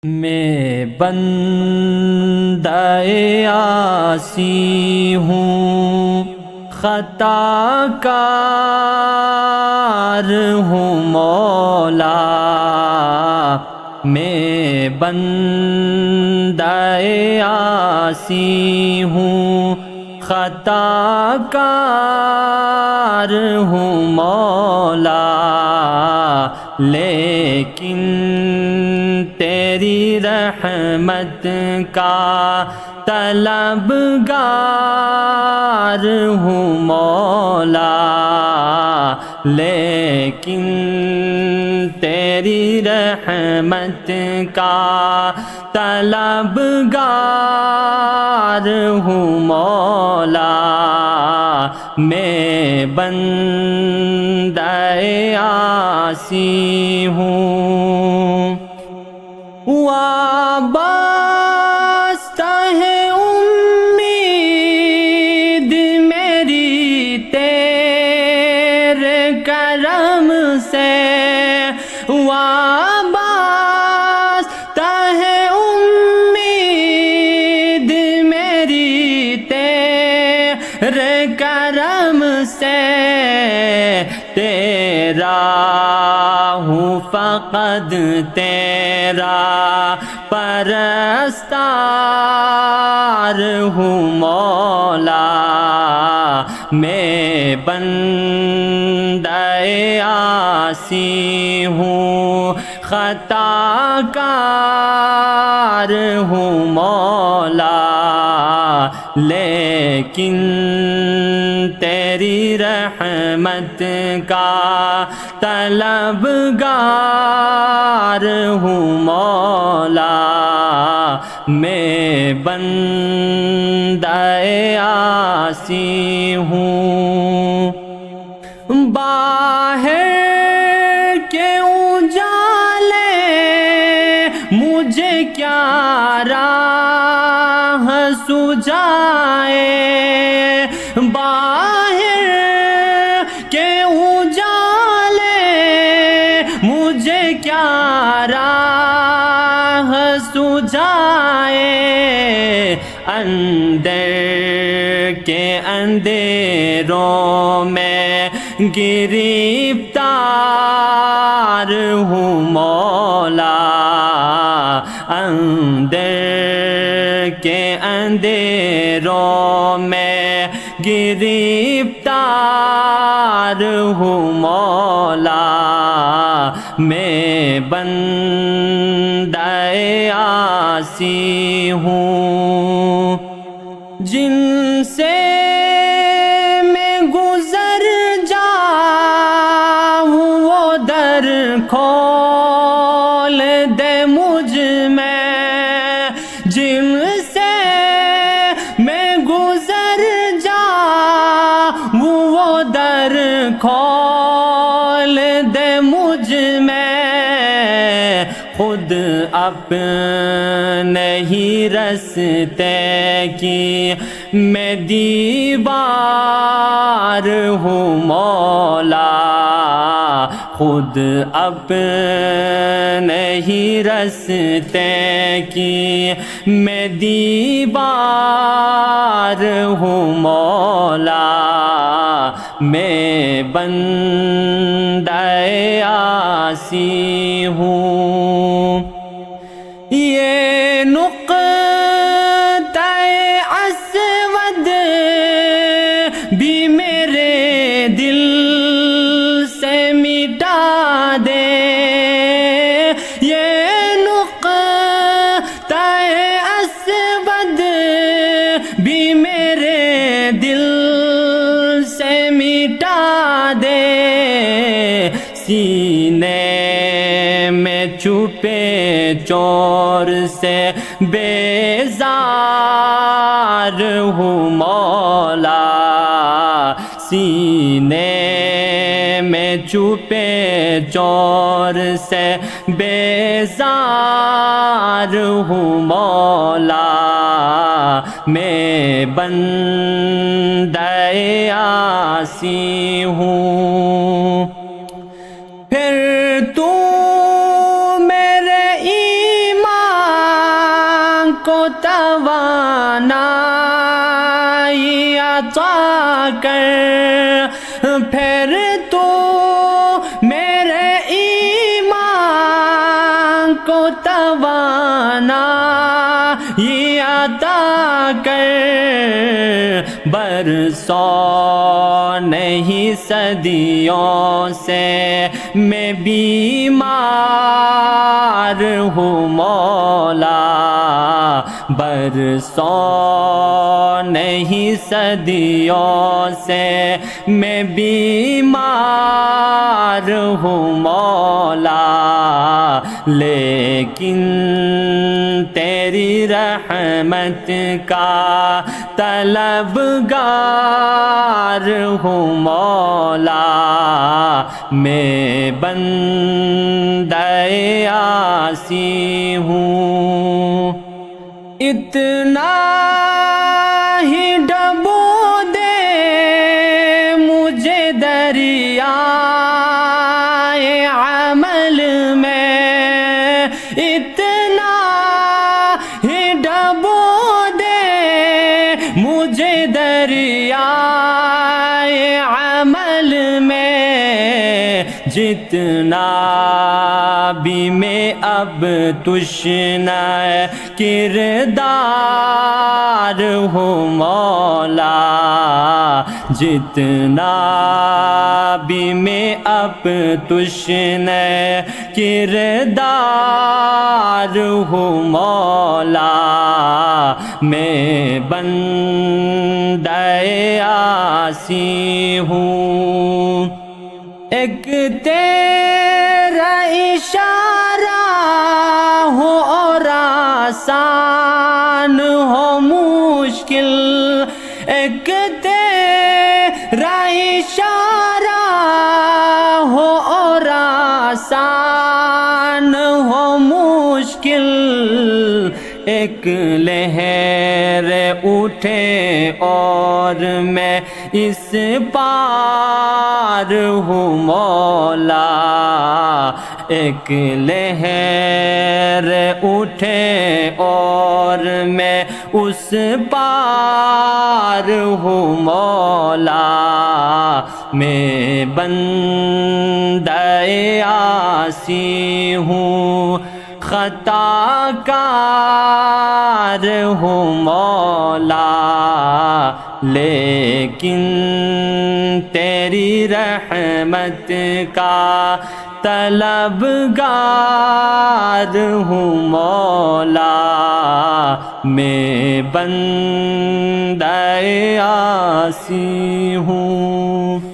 میں بندہ عاصی ہوں، خطا کار ہوں مولا، میں بندہ عاصی ہوں، خطا کار ہوں مولا، لیکن تیری رحمت کا طلبگار ہوں مولا، لیکن تیری رحمت کا طلبگار ہوں مولا، میں بندہ عاصی ہوں، وابستہ ہے امید میری تیرے کرم سے، وابستہ ہے امید میری تیرے کرم سے، تیرا ہوں فقط تیرا پرستار ہوں مولا، میں بندہ عاصی ہوں، خطا کار ہوں مولا، لیکن تیری رحمت کا طلبگار ہوں مولا، میں بندہ عاصی ہوں، باہر کے اجالے مجھے کیا راہ سجائے، باہر کے اجالے مجھے کیا راہ سجائے، اندر کے اندھیروں میں گرفتار ہوں مولا، اندر کے اندھیروں میں گرفتار ہوں مولا، میں بندہ عاصی ہوں، جن سے میں گزر جاؤں وہ در کھول دے مجھ میں، جن سے میں گزر جاؤں وہ در کھول دے مجھ میں، خود اپنے ہی رستے کی میں دیوار ہوں مولا، خود اپنے ہی رستے کی میں دیوار ہوں مولا، میں بندہ عاصی ہوں، یہ نقطہ اسود بھی میرے دل سے مٹا دے، یہ نقطہ اسود بھی میرے دل سے مٹا دے، سینے میں چھپے چور سے بیزار ہوں مولا، سینے میں چھپے چور سے بیزار ہوں مولا، میں بندہ عاصی ہوں، پھر تو میرے ایمان کو توانائی عطا کر، پھر تو میرے ایمان کو توانائی عطا کر، برسوں نہیں صدیوں سے میں بیمار ہوں مولا، برسوں نہیں صدیوں سے میں بیمار ہوں مولا، لیکن تیری رحمت کا طلبگار ہوں مولا، میں بندے عاصی ہوں، اتنا ہی ڈبو دے مجھے دریائے عمل میں، اتنا ہی ڈبو دے مجھے دریائے عمل میں، جتنا بھی میں اب تشنہ کردار ہوں مولا، جتنا بھی میں اب تشنہ کردار ہوں مولا، میں بندے عاصی ہوں، ایک تیرا اشارہ ہو اور آسان ہو مشکل، ایک تیرا اشارہ ہو اور آسان ہو مشکل، ایک لہر اٹھے اور میں اس پار ہوں مولا، ایک لہر اٹھے اور میں اس پار ہوں مولا، میں بندے عاصی ہوں، خطا کار ہوں مولا، لیکن تیری رحمت کا طلبگار ہوں مولا، میں بندے عاصی ہوں۔